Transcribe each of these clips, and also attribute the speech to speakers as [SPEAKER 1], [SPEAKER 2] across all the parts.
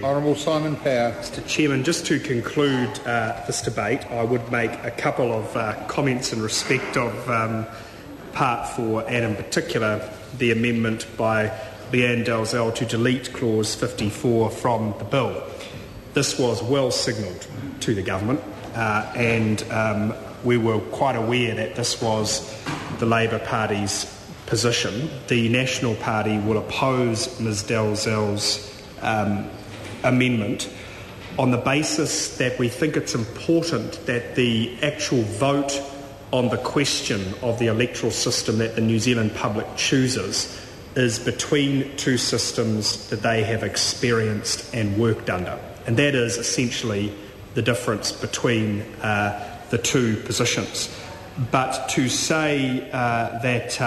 [SPEAKER 1] Honourable Simon Power.
[SPEAKER 2] Mr Chairman, just to conclude this debate, I would make a couple of comments in respect of Part 4 and in particular the amendment by Leanne Dalzell to delete Clause 54 from the bill. This was well signalled to the government and we were quite aware that this was the Labour Party's position. The National Party will oppose Ms Dalzell's amendment on the basis that we think it's important that the actual vote on the question of the electoral system that the New Zealand public chooses is between two systems that they have experienced and worked under. And that is essentially the difference between the two positions. But to say that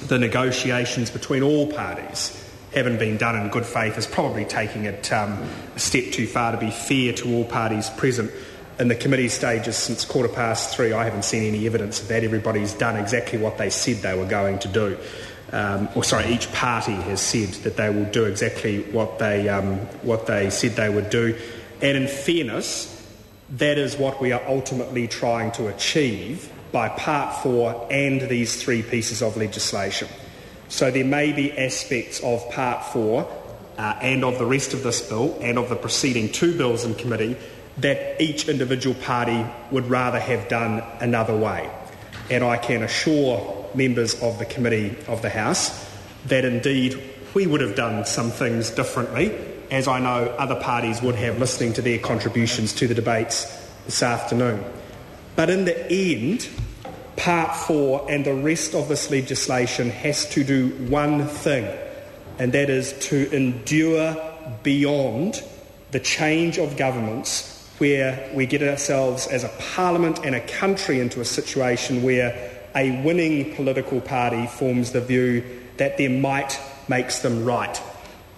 [SPEAKER 2] the negotiations between all parties haven't been done in good faith is probably taking it a step too far. To be fair to all parties present in the committee stages since 3:15, I haven't seen any evidence of that. Everybody's done exactly what they said they were going to do. Each party has said that they will do exactly what they said they would do. And in fairness, that is what we are ultimately trying to achieve by Part 4 and these three pieces of legislation. So there may be aspects of Part 4 and of the rest of this bill and of the preceding two bills in committee that each individual party would rather have done another way. And I can assure members of the committee of the House that indeed we would have done some things differently, as I know other parties would have, listening to their contributions to the debates this afternoon. But in the end, Part 4 and the rest of this legislation has to do one thing, and that is to endure beyond the change of governments where we get ourselves as a parliament and a country into a situation where a winning political party forms the view that their might makes them right.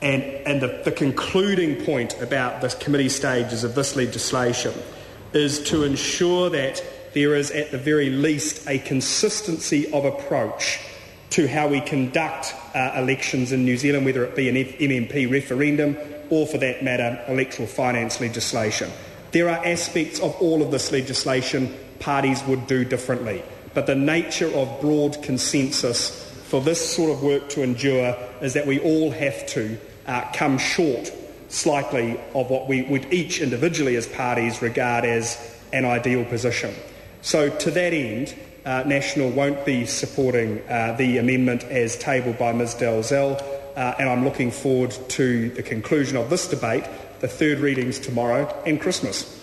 [SPEAKER 2] And the concluding point about the committee stages of this legislation is to ensure that there is at the very least a consistency of approach to how we conduct elections in New Zealand, whether it be an MMP referendum or, for that matter, electoral finance legislation. There are aspects of all of this legislation parties would do differently, but the nature of broad consensus for this sort of work to endure is that we all have to come short slightly of what we would each individually as parties regard as an ideal position. So to that end, National won't be supporting the amendment as tabled by Ms Dalzell, and I'm looking forward to the conclusion of this debate, the third readings tomorrow, and Christmas.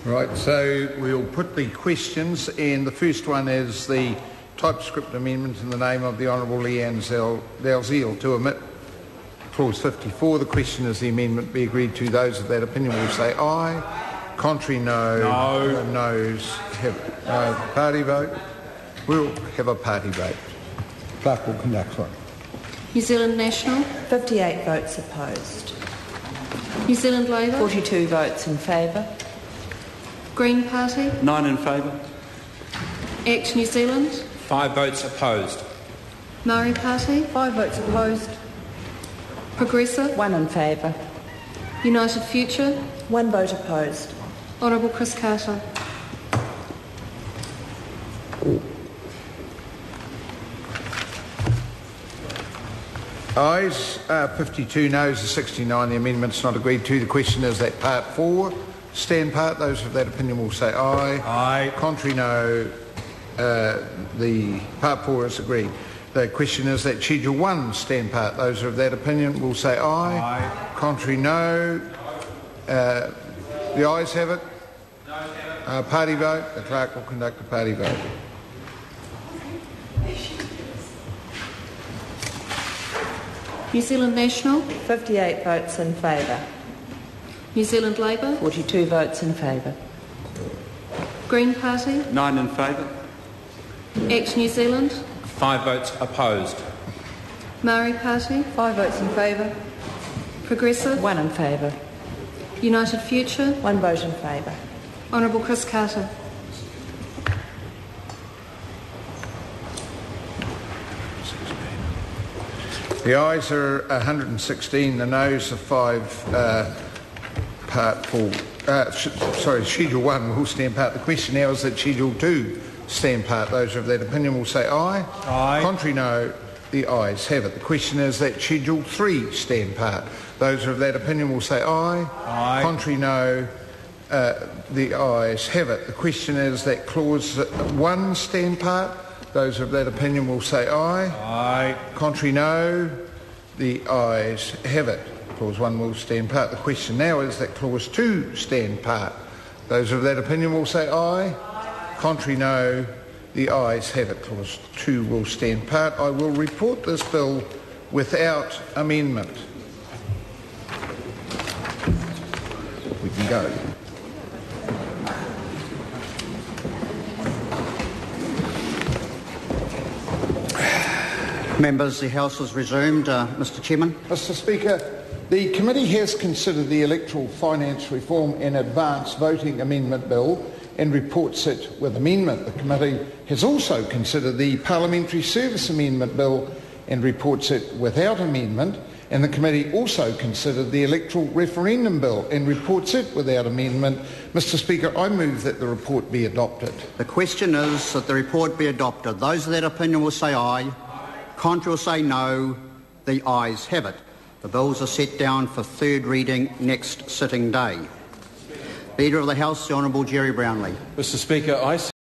[SPEAKER 1] Right, so we'll put the questions, and the first one is the typescript amendment in the name of the Honourable Leanne Dalzell to omit Clause 54. The question is the amendment be agreed to. Those of that opinion will say aye. Contrary, no. No. Noes, have no. Party vote? We'll have a party vote. Clerk will conduct one.
[SPEAKER 3] New Zealand National?
[SPEAKER 4] 58 votes opposed.
[SPEAKER 3] New Zealand Labour?
[SPEAKER 4] 42 votes in favour.
[SPEAKER 3] Green Party?
[SPEAKER 5] 9 in favour.
[SPEAKER 3] Act New Zealand?
[SPEAKER 5] 5 votes opposed.
[SPEAKER 3] Maori Party?
[SPEAKER 4] 5 votes opposed.
[SPEAKER 3] Progressive?
[SPEAKER 4] 1 in favour.
[SPEAKER 3] United Future?
[SPEAKER 4] 1 vote opposed.
[SPEAKER 3] Honourable Chris Carter.
[SPEAKER 1] Ayes 52, noes 69. The amendment's not agreed to. The question is that Part 4 stand part. Those of that opinion will say aye.
[SPEAKER 5] Aye.
[SPEAKER 1] Contrary, no. The Part 4 is agreed. The question is that Schedule 1 stand part. Those of that opinion will say aye.
[SPEAKER 5] Aye.
[SPEAKER 1] Contrary, no. The ayes have it. Party vote. The clerk will conduct a party vote.
[SPEAKER 3] New Zealand National?
[SPEAKER 4] 58 votes in favour.
[SPEAKER 3] New Zealand Labour?
[SPEAKER 4] 42 votes in favour.
[SPEAKER 3] Green Party?
[SPEAKER 5] 9 in favour.
[SPEAKER 3] Act New Zealand?
[SPEAKER 5] 5 votes opposed.
[SPEAKER 3] Maori Party?
[SPEAKER 4] 5 votes in favour.
[SPEAKER 3] Progressive?
[SPEAKER 4] 1 in favour.
[SPEAKER 3] United Future?
[SPEAKER 4] 1 vote in favour.
[SPEAKER 3] Honourable Chris Carter.
[SPEAKER 1] The ayes are 116, the noes are 5. Schedule 1 will stand part. The question now is that Schedule 2 stand part. Those of that opinion will say aye.
[SPEAKER 2] Aye.
[SPEAKER 1] Contrary, no. The ayes have it. The question is that Schedule 3 stand part. Those of that opinion will say aye.
[SPEAKER 2] Aye.
[SPEAKER 1] Contrary, no. The ayes have it. The question is that Clause 1 stand part. Those of that opinion will say aye.
[SPEAKER 2] Aye.
[SPEAKER 1] Contrary, no. The ayes have it. Clause 1 will stand part. The question now is that Clause 2 stand part. Those of that opinion will say aye. Contrary, no. The ayes have it. Clause 2 will stand part. I will report this bill without amendment. We can go.
[SPEAKER 6] Members, the House has resumed. Mr Chairman.
[SPEAKER 1] Mr Speaker, the committee has considered the Electoral Finance Reform and Advance Voting Amendment Bill and reports it with amendment. The committee has also considered the Parliamentary Service Amendment Bill and reports it without amendment, and the committee also considered the Electoral Referendum Bill and reports it without amendment. Mr Speaker, I move that the report be adopted.
[SPEAKER 6] The question is that the report be adopted. Those of that opinion will say aye. Contrary will say no. The ayes have it. The bills are set down for third reading next sitting day. Leader of the House, the Honourable Jerry Brownlee.
[SPEAKER 5] Mr Speaker, I